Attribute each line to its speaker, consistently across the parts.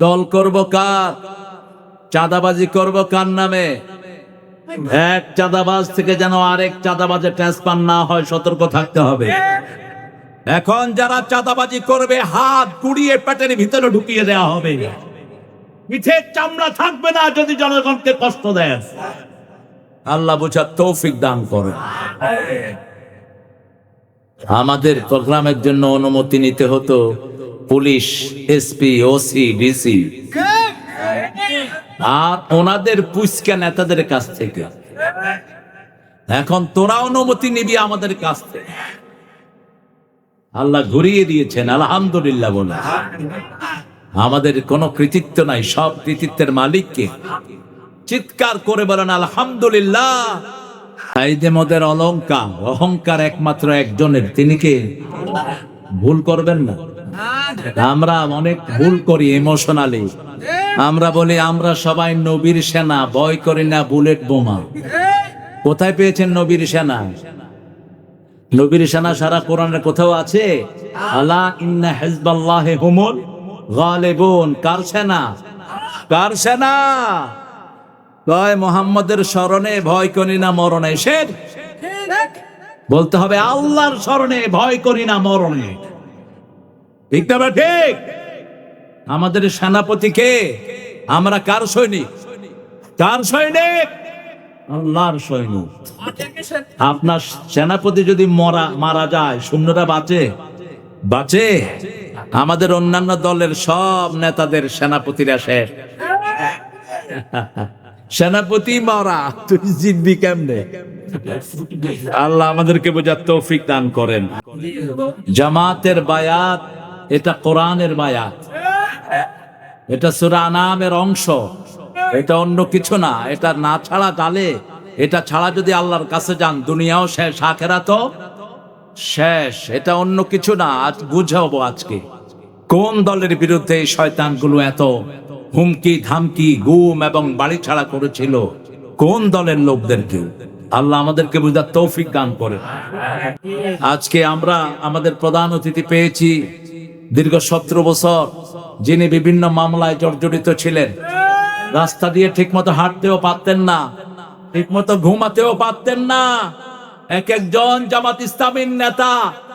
Speaker 1: দল করব কার, চাঁদাবাজি করব কার নামে? এক চাঁদাবাজ থেকে যেন আরেক চাঁদাবাজে ট্রান্সফার না হয়, সতর্ক থাকতে হবে। এখন যারা চাঁদাবাজি করবে হাত গুড়িয়ে পেটের ভিতরে ঢুকিয়ে দেওয়া হবে, পিঠের চামড়া থাকবে না যদি জনগণকে কষ্ট দেয়। আল্লাহ বুঝার তৌফিক দান করে। আমাদের প্রোগ্রামের জন্য অনুমতি নিতে হতো পুলিশ, এসপি, ওসি, ডিসি আর ওনাদের পুষ্কা নেতাদের কাছ থেকে। এখন তোরা অনুমতি নিবি আমাদের কাছ থেকে। আল্লাহ ঘুরিয়ে দিয়েছেন, আলহামদুলিল্লাহ বলে। আমাদের কোনো কৃতিত্ব নাই, সব কৃতিত্বের মালিককে। চিৎকার করে বলেন আলহামদুলিল্লাহ। মোদের অলংকার, অহংকার একমাত্র একজনের, তিনি কে? ভুল করবেন না। আমরা অনেক ভুল করি ইমোশনালি। আমরা বলি আমরা সবাই নবীর সেনা, ভয় করি না বুলেট বোমা। কোথায় পেয়েছেন নবীর সেনা? নবীর সেনা সারা কোরআনের কোথাও আছে? আলা ইন্না হিজবাল্লাহি হুমুল গালিবুন। কার সেনা? কার সেনা? কয় মোহাম্মদের স্মরণে ভয় করি না মরণে। শের বলতে হবে আল্লাহর স্মরণে ভয় করি না মরণে। ঠিক না ঠিক? আমাদের সেনাপতি কে? আমরা কার সৈনিক? কার সৈনিক? আল্লাহর সৈনিক। আপনার সেনাপতি যদি মারা যায়, সৈন্যরা বাঁচে? বাঁচে? আমাদের অন্যান্য দলের সব নেতাদের সেনাপতিরা শেষ। সেনাপতি মারা, তুই জিতবি কেমনে? আল্লাহ আমাদেরকে বোঝার তৌফিক দান করেন। জামাতের বায়াত, এটা কোরআনের বায়াত, এটা সূরা আনামের অংশ, এটা অন্য কিছু না। এটা না ছাড়া জালে, এটা ছাড়া যদি আল্লাহর কাছে যান দুনিয়াও শেষ, আখিরাতও শেষ। এটা অন্য কিছু না। আজ বুঝাবো আজকে কোন দলের বিরুদ্ধে এই শয়তানগুলো এত হুমকি ধামকি, গুম এবং বাড়ি ছাড়া করেছিল, কোন দলের লোকদেরকে। আল্লাহ আমাদেরকে বুঝার তৌফিক দান করে। আজকে আমরা আমাদের প্রধান অতিথি পেয়েছি, দীর্ঘ 17 বছর যিনি বিভিন্ন মামলায় জর্জরিত ছিলেন। রাস্তা দিয়ে ঠিকমতো হাঁটতেও পারতেন না, ঠিকমতো ঘুমাতেও পারতেন না। এক একজন জামাত ইসলামীর নেতা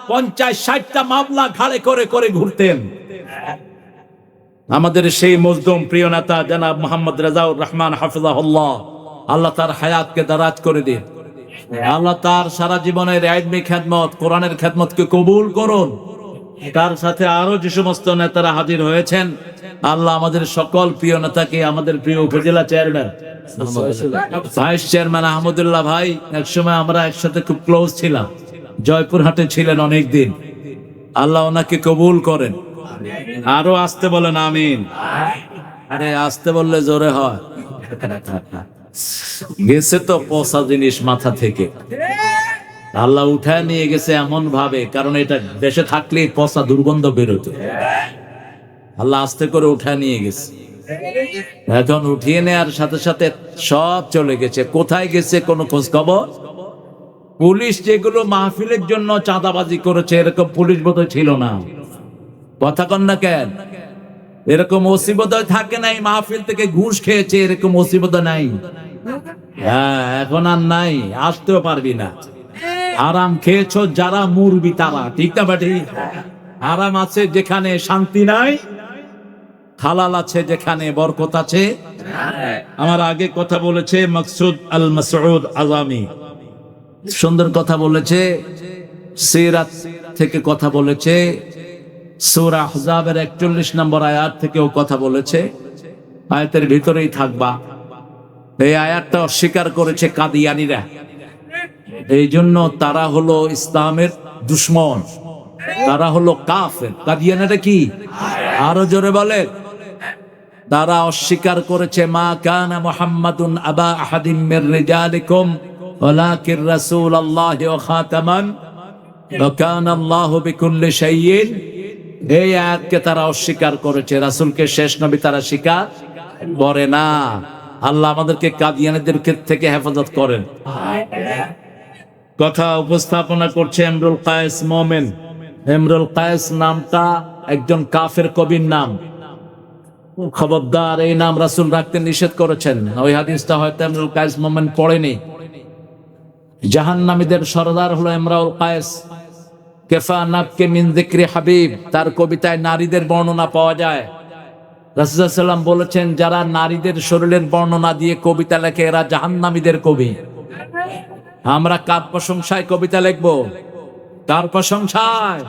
Speaker 1: 50-60টা মামলা ঘাড়ে করে করে ঘুরতেন। আমাদের সেই মজলুম প্রিয় নেতা জনাব মোহাম্মদ রেজাউর রহমান হাফিজাহুল্লাহ, আল্লাহ তার হায়াতকে দারাজ করে দিন। আল্লাহ তার সারা জীবনের ইলমি খেদমত, কোরআনের খেদমতকে কবুল করুন। তার সাথে আরো যে সমস্ত নেতারা হাজির হয়েছেন, আল্লাহ আমাদের সকল প্রিয় নেতাকে, আমাদের প্রিয় উপজেলা চেয়ারম্যান, ভাইস চেয়ারম্যান আহমদুল্লাহ ভাই, একসময় আমরা একসাথে খুব ক্লোজ ছিলাম, জয়পুরহাটে ছিলেন অনেকদিন। আল্লাহ ওনাকে কবুল করেন। আরো আসতে বলেন আমিন। আরে আসতে বললে জোরে হয়। গেছে তো পচা জিনিস মাথা থেকে, আল্লাহ উঠায় নিয়ে গেছে এমন ভাবে, কারণ এটা দেশে থাকলে পচা দুর্গন্ধ বেরোতো। আল্লাহ আস্তে করে উঠায় নিয়ে গেছে। এখন উঠিয়ে নেওয়ার সাথে সাথে সব চলে গেছে। কোথায় গেছে কোনো খোঁজ খবর? পুলিশ যেগুলো মাহফিলের জন্য চাঁদাবাজি করেছে, এরকম পুলিশ বোধহয় ছিল না। কথা কন না কেন? এরকম ওসি বোধহয় থাকে নাই, মাহফিল থেকে ঘুষ খেয়েছে, এরকম ওসি বোধহয় নাই। হ্যাঁ, এখন আর নাই, আসতেও পারবি না। আরাম খেয়েছো যারা মুরবি তারা। ঠিক না বাটি? আরাম আছে যেখানে শান্তি নাই, হালাল আছে যেখানে বরকত আছে। আমার আগে কথা বলেছে মাকসুদ আল মাসউদ আজামি, সুন্দর কথা বলেছে। সিরাত থেকে কথা বলেছে, সূরা আহজাবের 41 নম্বর আয়াত থেকেও কথা বলেছে। আয়াতের ভিতরেই থাকবা। এই আয়াতটা অস্বীকার করেছে কাদিয়ানীরা। এই জন্য তারা হলো ইসলামের দুশ্মন, তারা হলো কাফের। কাদিয়ানীরা কি? আরো জোরে বলে। তারা অস্বীকার করেছে মা কানা মুহাম্মাদুন আবা আহাদিম মির রিজালিকুম ওয়ালাকিন রাসূলুল্লাহি ওয়া খাতামান ওয়া কানা আল্লাহু বিকুল্লি শাইইন। এই আয়াতকে তারা অস্বীকার করেছে। রাসূলকে শেষ নবী তারা স্বীকার করে না। আল্লাহ আমাদেরকে কাদিয়ানীদের থেকে হেফাজত করেন। কথা উপস্থাপনা করছে ইমরুল কায়েস মোমেন। ইমরুল কায়েস নামটা একজন কাফের কবির নাম। খবরদার, এই নাম রাসূল রাখতে নিষেধ করেছেন। ওই হাদিসটা হয়তো ইমরুল কায়েস মোমেন পড়েনি। জাহান্নামীদের সরদার হলো ইমরুল কায়েস। কেফা নাবকে মিন যিকরি হাবিব, তার কবিতায় নারীদের বর্ণনা পাওয়া যায়। রাসূল সাল্লাল্লাহু আলাইহি ওয়াসাল্লাম বলেছেন, যারা নারীদের শরীরের বর্ণনা দিয়ে কবিতা লেখে এরা জাহান্নামীদের কবি। আমরা কার প্রশংসায় কবিতা লিখবো? কার প্রশংসায়?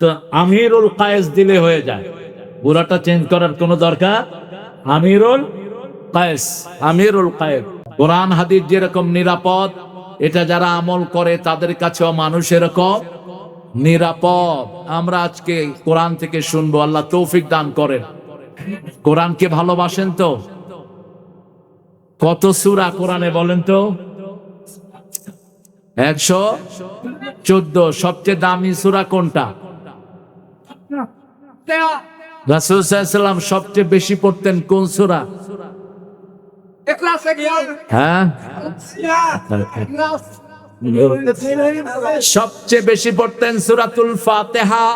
Speaker 1: তো আমিরুল কায়েস দিলে হয়ে যায়, পুরাটা চেঞ্জ করার কোনো দরকার। আমিরুল কায়েস, আমিরুল কায়েস। কোরআন হাদিস যেরকম নিরাপদ, এটা যারা আমল করে তাদের কাছেও মানুষ এরকম নিরাপদ। আমরা আজকে কোরআন থেকে শুনবো, আল্লাহ তৌফিক দান করেন। কোরআনকে ভালোবাসেন তো? কত সূরা কোরআনে বলেন তো? 114। সবচেয়ে দামি সূরা কোনটা? রাসূল সাল্লাল্লাহু আলাইহি ওয়াসাল্লাম সবচেয়ে বেশি পড়তেন কোন সূরা? হ্যাঁ, সবচেয়ে বেশি পড়তেন সূরাতুল ফাতিহা।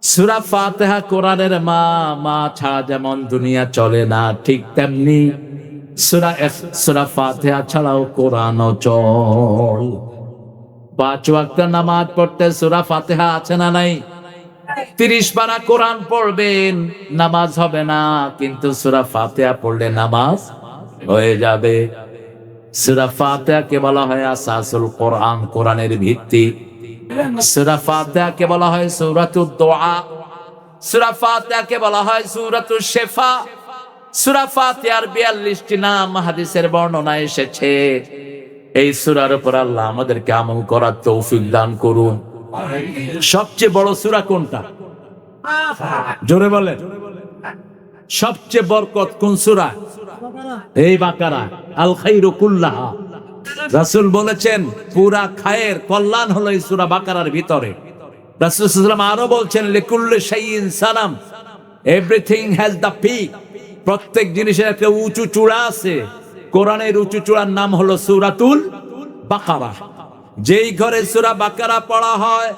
Speaker 1: সূরা ফাতিহা কোরআনের মা। মা ছাড়া যেমন দুনিয়া চলে না, ঠিক তেমনি সূরা ফাতিহা ছাড়াও কোরআনও চল। 5 ওয়াক্ত নামাজ পড়তে সূরা ফাতিহা আছে না নাই? 30 পারা কোরআন পড়বেন, নামাজ হবে না, কিন্তু সূরা ফাতিহা পড়লে নামাজ হয়ে যাবে। সূরা ফাতিহাকে বলা হয় আসাসুল কোরআন, কোরআনের ভিত্তি। সূরা ফাতিহাকে বলা হয় সূরাতুদ দুআ। সূরা ফাতিহাকে বলা হয় সূরাতুশ শিফা। সূরা ফাতিহার 42টি নাম হাদিসের বর্ণনা এসেছে। এই সূরার উপর আল্লাহ আমাদেরকে আমল করার তৌফিক দান করুন। সবচেয়ে বড় সূরা কোনটা? জোরে বলেন। সবচেয়ে বরকত কোন সূরা? এই বাকারা। আল খায়রু কুল্লাহা। রাসূল বলেছেন পুরা খায়ের কল্যাণ হলো এই সূরা বাকারার ভিতরে। রাসূল সাল্লাল্লাহু আলাইহি ওয়াসাল্লাম আরো বলছেন লিকুল্লি শাইইন Sanam, everything has the peak. প্রত্যেক জিনিসের একটা উঁচু চূড়া আছে। কোরআনের উঁচু চূড়ার নাম হলো সূরাতুল বাকারা। যেই ঘরে সূরা বাকারা পড়া হয়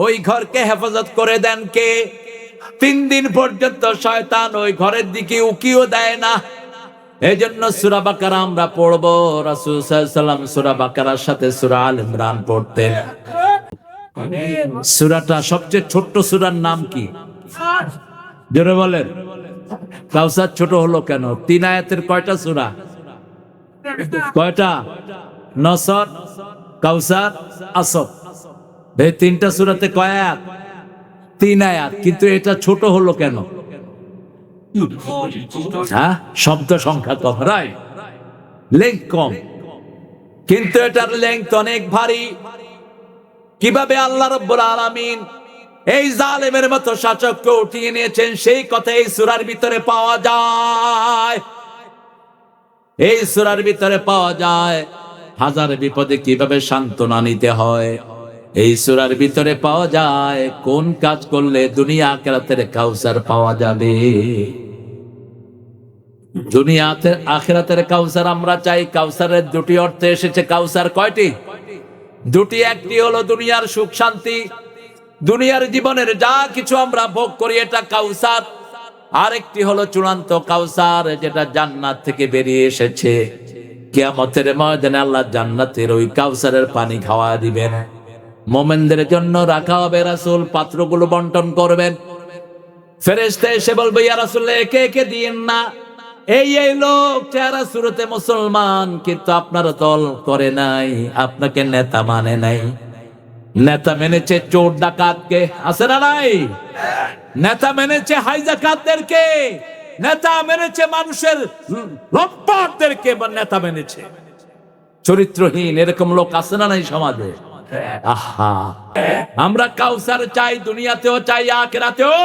Speaker 1: ওই ঘরকে হেফাজত করে দেন কে? 3 দিন পর্যন্ত শয়তান ওই ঘরের দিকে উকিও দেয় না। এজন্য সূরা বাকারা আমরা পড়বো। রাসূল সাল্লাল্লাহু আলাইহি ওয়াসাল্লাম সূরা বাকারার সাথে সূরা আল ইমরান পড়তেন। সূরাটা সবচেয়ে ছোট্ট সূরার নাম কি? জোরে বলেন। কাউসার ছোট হলো কেন? 3 আয়াতের কয়টা সূরা? কয়টা? নসর, কাউসার, আসর। এই 3টা সূরাতে কয় আয়াত? 3 আয়াত। কিন্তু এটা ছোট হলো কেন? হ্যাঁ, শব্দ সংখ্যা কম, রাইট, লেংথ কম, কিন্তু এটার লেংথ অনেক ভারী। কিভাবে আল্লাহ রাব্বুল আলামিন এই জালেমের মতো শাসককে উঠিয়ে নিয়েছেন সেই কথা এই সূরার ভিতরে পাওয়া যায়। এই সূরার ভিতরে পাওয়া যায় হাজার বিপদে কিভাবে সান্ত্বনা নিতে হয়। এই সূরার ভিতরে পাওয়া যায় কোন কাজ করলে দুনিয়া আখিরাতের কাউসার পাওয়া যাবে। দুনিয়াতে আখিরাতের কাউসার আমরা চাই। কাউসারের 2টি অর্থ এসেছে। কাউসার কয়টি? 2টি। একটি হলো দুনিয়ার সুখ শান্তি, দুনিয়ার জীবনের যা কিছু আমরা ভোগ করি এটা কাউসার। আরেকটি হলো চূড়ান্ত কাউসার, যেটা জান্নাত থেকে বেরিয়ে এসেছে। কিয়ামতের ময়দানে আল্লাহ জান্নাতের ওই কাউসারের পানি খাওয়া দিবেন। মুমিনদের জন্য রাখা হবে। রাসূল পাত্রগুলো বন্টন করবেন। ফেরেশতা এসে বলবে ইয়া রাসূল একে একে দিয়েন না। এই লোক চেহারা সুরতে মুসলমান, কিন্তু আপনার দল করে নাই, আপনাকে নেতা মানে নাই। নেতা মেনেছে চোর ডাকাতকে, আছে না নাই? নেতা মেনেছে হাইজাকাতদেরকে, নেতা মেনেছে মানুষের লম্পটদেরকে, নেতা মেনেছে চরিত্রহীন। এরকম লোক আছে না নাই সমাজে? আহা, আমরা কাউসার চাই, দুনিয়াতেও চাই, আখিরাতেও।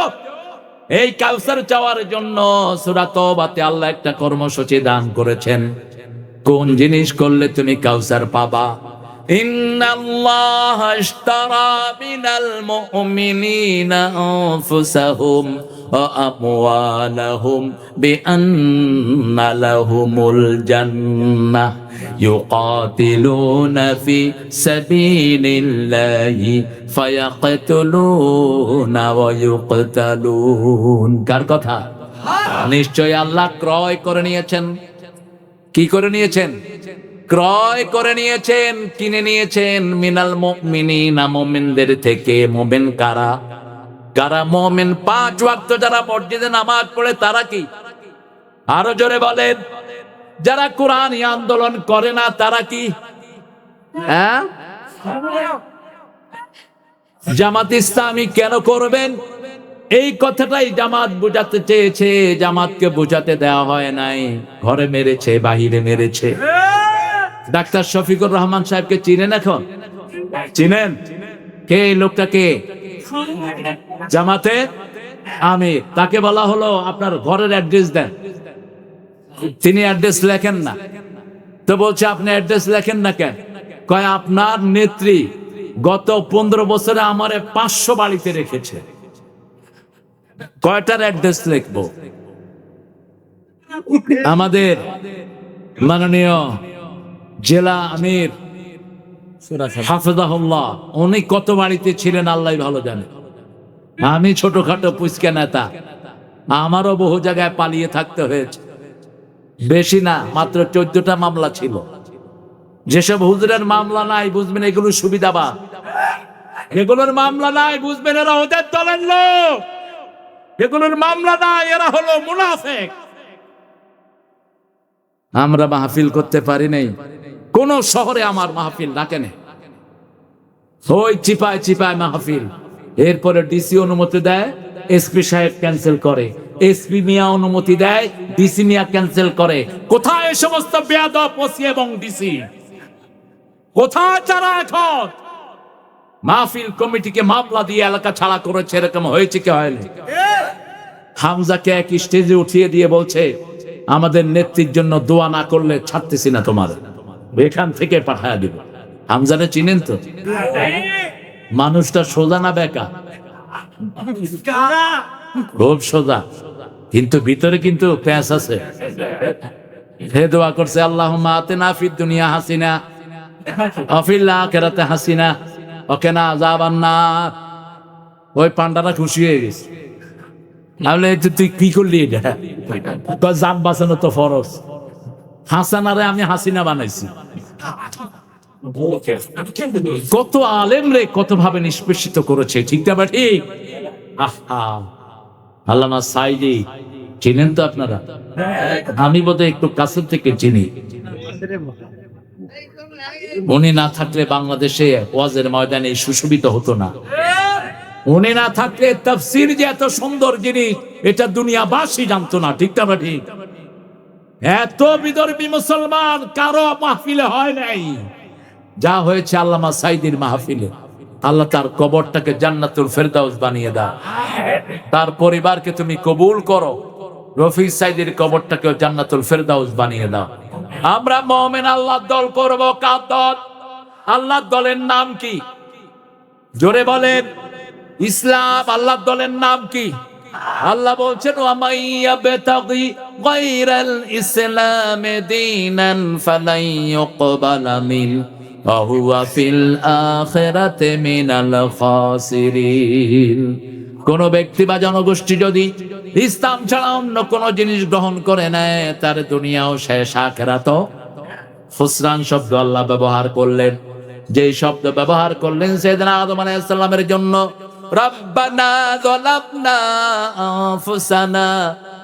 Speaker 1: এই কাউসার চাওয়ার জন্য সূরা তওবাতে আল্লাহ একটা কর্মসূচি দান করেছেন। কোন জিনিস করলে তুমি কাউসার পাবা? ইন্নাল্লাহা ইশতারা মিনাল মুমিনিনা আনফুসাহুম وأموالهم بأن لهم الجنة يقاتلون في سبيل الله فيقتلون ويقتلون কার কথা নিশ্চয় আল্লাহ ক্রয় করে নিয়েছেন কি করে নিয়েছেন ক্রয় করে নিয়েছেন কিনে নিয়েছেন মিনাল মুমিনিনা মুমিনদের থেকে মুমিন কারা কারা মুমিন পাঁচ ওয়াক্ত যারা মসজিদে নামাজ পড়ে তারা কি আরো জোরে বলেন যারা কোরআনী আন্দোলন করে না তারা কি হ্যাঁ জামাত ইসলামী কেন করবেন এই কথাটাই জামাত বুঝাতে চেয়েছে জামাতকে বুঝাতে দেওয়া হয় নাই ঘরে মেরেছে বাহিরে মেরেছে ডাক্তার শফিকুর রহমান সাহেবকে চিনেন এখন চিনেন কে এই লোকটাকে জামাতে আমি তাকে বলা হলো আপনার ঘরের অ্যাড্রেস দেন তিনি অ্যাড্রেস লেখেন না তো বলছে আপনি অ্যাড্রেস লেখেন না কেন কয় আপনার নেত্রী গত 15 বছরে আমারে 500 বাড়িতে রেখেছে কয়টার অ্যাড্রেস লিখবো আমাদের মাননীয় জেলা আমির হাফেজাহুল্লাহ উনি কত বাড়িতে ছিলেন আল্লাহ ভালো জানে আমি ছোটখাটো পুচকে নেতা আমারও বহু জায়গায় পালিয়ে থাকতে হয়েছে বেশি না মাত্র 14টা মামলা ছিল যেসব হুজুরের মামলা নাই বুঝবেন এগুলো সুবিধাবাদ এগুলোর মামলা নাই বুঝবেন এরা ওদের দলের লোক এগুলোর মামলা নাই এরা হলো মুনাফিক আমরা মাহফিল করতে পারি নাই কোন শহরে আমার মাহফিল ডাকে না ওই চিপায় চিপায় মাহফিল এরপরে ডিসি অনুমতি দেয় এসপি সাহেব ক্যান্সেল করে এসপি মিয়া অনুমতি দেয় ডিসি মিয়া ক্যান্সেল করে কোথায় এই সমস্ত বেয়াদব ওসি এবং ডিসি কোথায় তারা এখন মাহফিল কমিটিকে মামলা দিয়ে এলাকা ছাড়া করেছে এরকম হয়েছে কি হয়নি হামজাকে এক স্টেজে উঠিয়ে দিয়ে বলছে আমাদের নেত্রীর জন্য দোয়া না করলে ছাড়তেছি না তোমার এখান থেকে পাঠায় দিব হামজানে চিনেন তো মানুষটা সোজা না বেকা খুব সোজা কিন্তু ভিতরে কিন্তু প্যাঁচ আছে হে দোয়া করছে আল্লাহুম্মা আতিনা ফিদ দুনিয়া হাসিনা ওয়া ফিল আখিরাতি হাসিনা ওয়া কিনা আযাবান নার ওই পান্ডারা খুশি হয়ে গেছে তাহলে তুই কি করলি এটা তো জান বাঁচানো তো ফরজ হাসানারে আমি হাসিনা বানাইছি কত আলেম রে কত ভাবে নিষ্পেষিত করেছে ঠিক না ঠিক আল্লামা সাইদি চিনেন তো আপনারা আমি বোধহয় একটু কাছে থেকে চিনি উনি না থাকলে বাংলাদেশে ওয়াজের ময়দানে সুশোভিত হতো না উনি না থাকলে তাফসীর যে এত সুন্দর জিনিস এটা দুনিয়াবাসী জানতো না ঠিক না ঠিক এত বিদর্ভী মুসলমান কারো মাহফিলে হয় নাই যা হয়েছে আল্লামা সাইদির মাহফিলে আল্লাহ তার কবরটাকে জান্নাতুল ফেরদাউস বানিয়ে দাও তার পরিবারকে তুমি কবুল করো রফি সাইদির কবরটাকে জান্নাতুল ফেরদাউস বানিয়ে দাও আমরা মুমিন আল্লাহর দল করব কার দল আল্লাহর দলের নাম কি জোরে বলেন ইসলাম আল্লাহর দলের নাম কি আল্লাহ বলছেন ওয়ামাইয়াবতাগি গায়রাল ইসলাম দীনান ফালাই ইউকবালা মিন ওয়া হুয়া ফিল আখিরাতি মিনাল খাসিরিন কোন ব্যক্তি বা জনগোষ্ঠী যদি ইসলাম ছাড়া অন্য কোন জিনিস গ্রহণ করে নেয় তার দুনিয়াও শেষ আখিরাতও খুসরান শব্দ আল্লাহ ব্যবহার করলেন যে শব্দ ব্যবহার করলেন সাইয়েদনা আদম আলাইহিস সালামের জন্য রব্বানা যালামনা আনফুসানা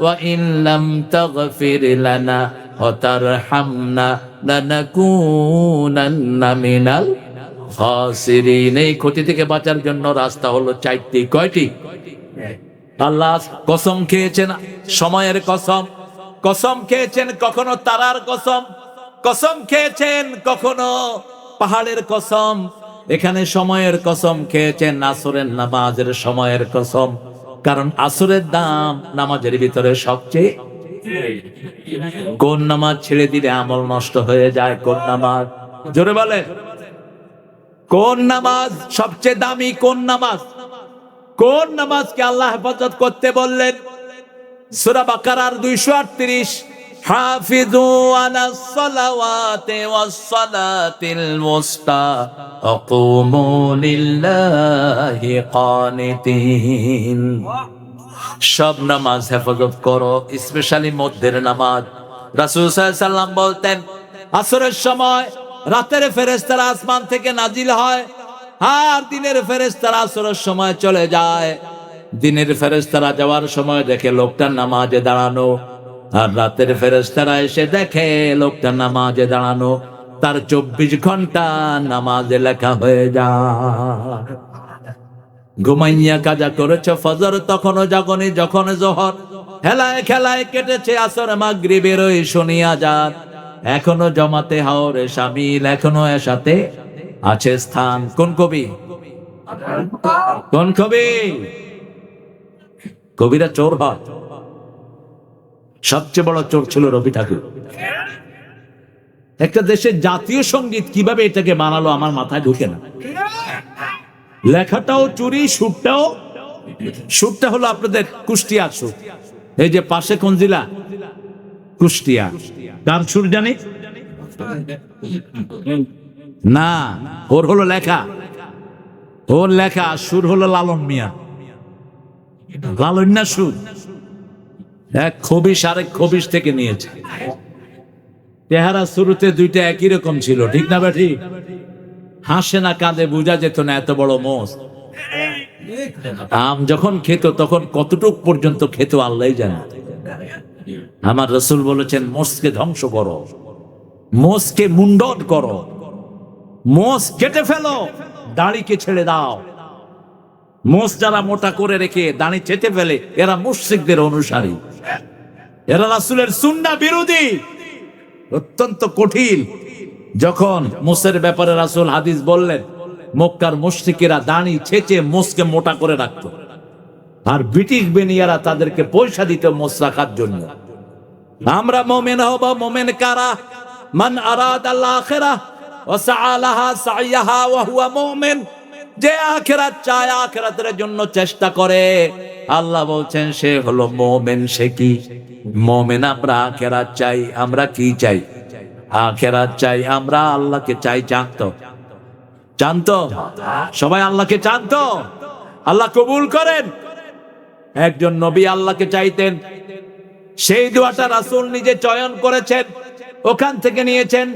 Speaker 1: ওয়া ইন লাম তাগফির লানা ওয়া তারহামনা লানাকুনান্না মিনাল খাসিরিন এই ক্ষতি থেকে বাঁচার জন্য রাস্তা হলো চারটি কয়টি আল্লাহ কসম খেয়েছেন সময়ের কসম কসম খেয়েছেন কখনো তারার কসম কসম খেয়েছেন কখনো পাহাড়ের কসম এখানে সময়ের কসম খেয়েছেন আসরের নামাজের সময়ের কসম কারণ আসরের দাম নামাজের ভিতরে সবচেয়ে কোন নামাজ ছেড়ে দিলে আমল নষ্ট হয়ে যায় কোন নামাজ জোরে বলে কোন নামাজ সবচেয়ে দামি কোন নামাজ কোন নামাজকে আল্লাহ হেফাজত করতে বললেন? সূরা বাকারার 238, হাফিজু আলাস সালাওয়াতি ওয়াস সালাতিল মুস্তা ওয়া কুমু লিল্লাহি কানিতিন। সব নামাজ হেফাজত করো, স্পেশালি মধ্যের নামাজ। রাসূল সাল্লাল্লাহু আলাইহি সাল্লাম বলতেন, আসরের সময় রাতের ফেরেশতারা আসমান থেকে নাজিল হয়, আর দিনের ফেরেশতারা আসরের সময় চলে যায়। দিনের ফেরেশতারা যাওয়ার সময় দেখে লোকটা নামাজে দাঁড়ানো, আর রাতের ফেরেশতারা এসে দেখে লোকটা নামাজে দাঁড়ানো। তার 24 ঘন্টা নামাজে লেখা হয়ে যায়। ঘুমাইয়া কাজা করেছ ফজর, তখনও জাগনি যখন জোহর। হেলায় খেলায় কেটেছে আসর, মাগরিবের ওই শুনিয়া যান। এখনো জমাতে হাওরে শামিল, এখনো এর সাথে আছে স্থান। কোন কবি? কোন কবি? কবিরা চোর হয়। সবচেয়ে বড় চোর ছিল রবি ঠাকুর। একটা দেশের জাতীয় সঙ্গীত কিভাবে এটাকে বানালো আমার মাথায় ঢুকে না। লেখাটাও চুরি, সুরটা হলো আপনাদের কুষ্টিয়ার সুর। এই যে পাশে কোন জেলা? কুষ্টিয়া। কার সুর জানি না, ওর হলো লেখা, ওর লেখা। সুর হলো লালন মিয়া, লালন্যা সুর। এক খবিশ আরেক খবিশ থেকে নিয়েছে। চেহারা শুরুতে দুইটা একই রকম ছিল, ঠিক না বেঠি? হাসে না কাঁদে বোঝা যেত না, এত বড় মোষ। আম যখন খেত তখন কতটুক পর্যন্ত খেত আল্লাহই জানে। আমার রাসূল বলেছেন, মোষকে ধ্বংস করো, মোষকে মুন্ডন করো, মোষ কেটে ফেলো, দাড়িকে ছেড়ে দাও। মোষ যারা মোটা করে রেখে দাড়ি চেটে ফেলে, এরা মুশরিকদের অনুসারী, এরা রাসূলের সুন্নাহ বিরোধী। অত্যন্ত কঠিন। যখন মোষের ব্যাপারে রাসূল হাদিস বললেন, মক্কার মুশরিকেরা দাড়ি ছেঁচে মোষকে মোটা করে রাখত, আর ব্রিটিশ বেনিয়ারা তাদেরকে পয়সা দিত মোষ রাখার জন্য। আমরা মুমিন হব, মুমিন কারা? মান আরাদাল আখিরাহ ওয়া সাআলাহা সাইয়াহা ওয়া হুয়া মুমিন। যে আখিরাত চায়, আখিরাতের জন্য চেষ্টা করে, আল্লাহ বলছেন সে হলো মুমিন। সে কি মুমিন? আমরা আখিরাত চাই। আমরা কি চাই? আখিরাত চাই। আমরা আল্লাহকে চাই। জানতো সবাই আল্লাহকে জানতো। আল্লাহ কবুল করেন। একজন নবী আল্লাহকে চাইতেন, সেই দোয়াটা রাসূল নিজে চয়ন করেছেন, ওখান থেকে নিয়েছেন।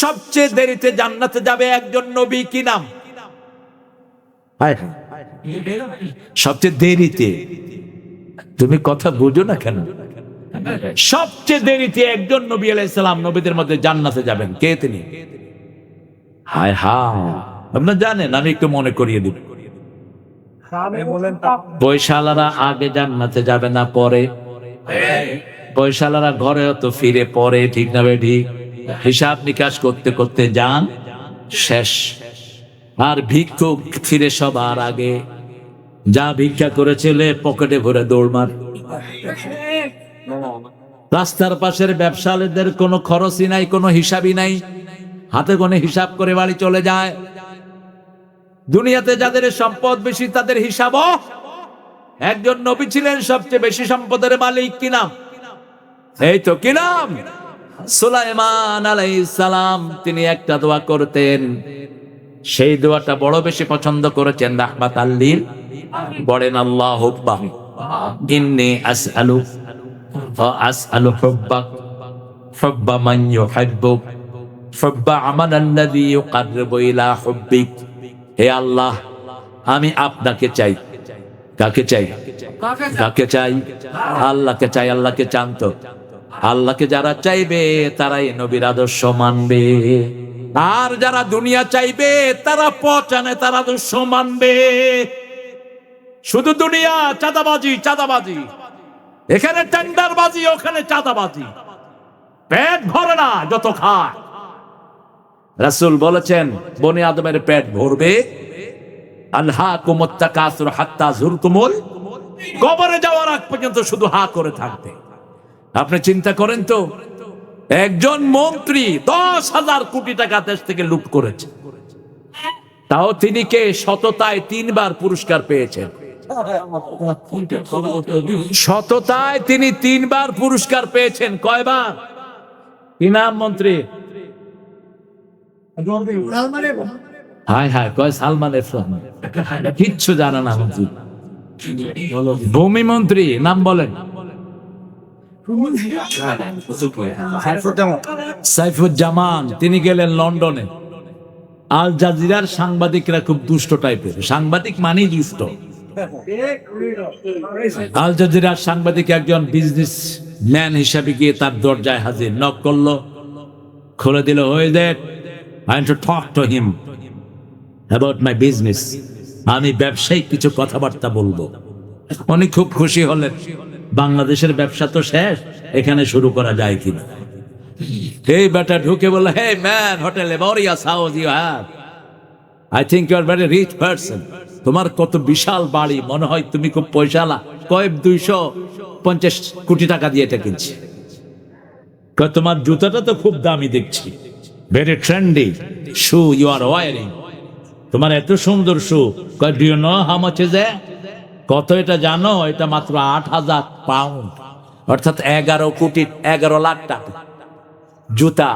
Speaker 1: সবচেয়ে দেরিতে জান্নাতে যাবে একজন নবী, কি নাম? সবচেয়ে দেরিতে। তুমি কথা বুঝো না কেন? সবচেয়ে দেরিতে একজন নবী আলাইহিস সালাম নবীদের মধ্যে জান্নাতে যাবেন। কে তিনি? হায় হায়, আপনারা জানেন, আমি একটু মনে করিয়ে দিব। পয়সালারা আগে জান্নাতে যাবে না পরে? পয়সালারা ঘরে তো ফিরে পরে, ঠিক না বেঠি? হিসাব নিকাশ করতে করতে যান শেষ। আর ভিক্ষুক ফিরে সবার আগে। যা ভিক্ষা করেছিলে পকেটে ভরে দৌড়মার। রাস্তার পাশের ব্যবসায়ীদের কোনো খরচই নাই, কোনো হিসাবই নাই, হাতে গোনে হিসাব করে বাড়ি চলে যায়। দুনিয়াতে যাদের সম্পদ বেশি তাদের হিসাবও। একজন নবী ছিলেন সবচেয়ে বেশি সম্পদের মালিক, কি নাম? এই তো, কি নাম? সুলাইমান আলাইহিস সালাম। তিনি একটা দোয়া করতেন, সেই দোয়াটা বড় বেশি পছন্দ করেছেন রাহমাতাল লিল। বলেন, আল্লাহুম্মা ইন্নী আসআলু হুব্বাক, হুব্বা মান ইউহিব্বুক, হুব্বা আমালাল্লাযী ইউকাররিবু ইলা হুব্বিক। হে আল্লাহ, আমি আপনাকে চাই। কাকে চাই? কাকে চাই? আল্লাহকে চাই। আল্লাহকে জানতো। আল্লাহকে যারা চাইবে তারাই নবীর আদর্শ মানবে, আর যারা দুনিয়া চাইবে তারা পচানে তার আদর্শ মানবে। শুধু দুনিয়া, চাঁদাবাজি, চাঁদাবাজি, এখানে টেন্ডারবাজি, ওখানে চাঁদাবাজি, পেট ভরে না যত খায়। রাসূল বলেছেন, বনি আদমের পেট ভরবে। আলহাকুমুত তাকাসুর হাত্তা যুরতুমুল, কবরে যাওয়ার আগ পর্যন্ত শুধু হা করে থাকবে। আপনি চিন্তা করেন তো, একজন মন্ত্রী 10,000 কোটি টাকা দেশ থেকে লুট করেছে, তাও তিনি কে সততায় 3 বার পুরস্কার পেয়েছেন। সততায় তিনি 3 বার পুরস্কার পেয়েছেন। কয়বার? কি নাম মন্ত্রী? হায় হায়, কয় সালমান এফ রহমান। কিচ্ছু জানে না মন্ত্রী। ভূমি মন্ত্রী নাম বলেন। সাইফুজ্জামান। তিনি গেলেন লন্ডনে। আল জাজিরার সাংবাদিকরা খুব দুষ্ট টাইপের, সাংবাদিক মানেই দুষ্ট। আল জাজিরার সাংবাদিক একজন বিজনেস ম্যান হিসাবে গিয়ে তার দরজায় হাজির, নক করলো, খুলে দিল, হয়ে দেখ, I want to talk to him about my business. আমি ব্যবসায়িক কিছু কথাবার্তা বলবো। উনি খুব খুশি হলেন, বাংলাদেশের ব্যবসা তো শেষ, এখানে শুরু করা যায় কিনা। এই বেটা ঢুকে বলল, হে ম্যান, হোটেলে বরিয়াস house you have, I think you are very rich person. তোমার কত বিশাল বাড়ি, মনে হয় তুমি খুব পয়সালা। কয়েক 250 কোটি টাকা দিয়ে এটা কিনছি। তোমার জুতাটা তো খুব দামি দেখছি, very trendy shoe you are wearing. তোমার এত সুন্দর shoe, do you know how much is it? কত এটা জানো? এটা মাত্র 8,000 পাউন্ড, অর্থাৎ 11 কোটি 11 লাখ টাকা। জুতা,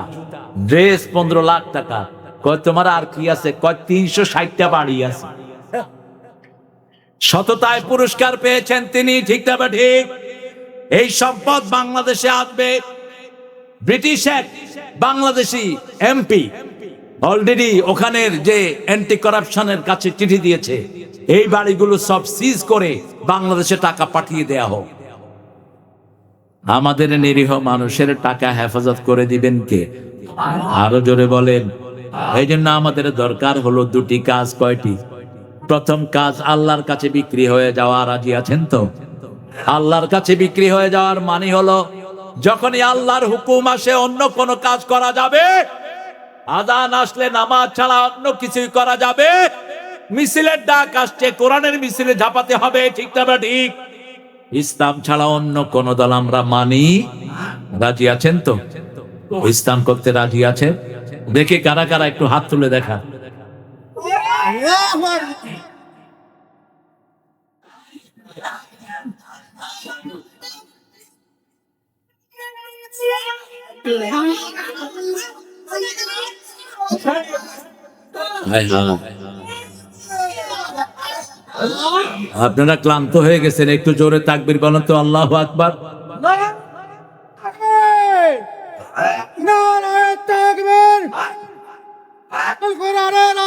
Speaker 1: ড্রেস 15 লাখ টাকা। কয় তোমার আর কি আছে? কয় 360টা বাড়ি আছে। সততায় পুরস্কার পেয়েছেন তিনি, ঠিক না বা ঠিক? এই সম্পদ বাংলাদেশে আসবে। ব্রিটিশ এক বাংলাদেশি এমপি অলরেডি ওখানের যে অ্যান্টি কারাপশনের কাছে চিঠি দিয়েছে, এই বাড়িগুলো সব সিজ করে বাংলাদেশে টাকা পাঠিয়ে দেয়া হোক। আমাদের নিরীহ মানুষের টাকা হেফাজত করে দিবেন কে? আরো জোরে বলেন। এই জন্য আমাদের দরকার হলো 2টি কাজ। কয়টি? প্রথম কাজ, আল্লাহর কাছে বিক্রি হয়ে যাওয়া। রাজি আছেন তো? আল্লাহর কাছে বিক্রি হয়ে যাওয়ার মানে হলো, যখনই আল্লাহর হুকুম আসে অন্য কোনো কাজ করা যাবে, আযান আসলে নামাজ ছাড়া অন্য কিছুই করা যাবে, মিছিলের ডাক আসছে কোরআনের মিছিলে ঝাঁপাতে হবে, ঠিক না ঠিক? ইসলাম ছাড়া অন্য কোন দল আমরা মানি। রাজি আছেন তো? ইসলাম করতে রাজি আছেন? দেখে কারা কারা একটু হাত তুলে দেখা। আপনারা ক্লান্ত হয়ে গেছেন, একটু জোরে তাকবীর বলেন তো। আল্লাহু আকবার।
Speaker 2: নারায়ে তাকবীর। কোরআনের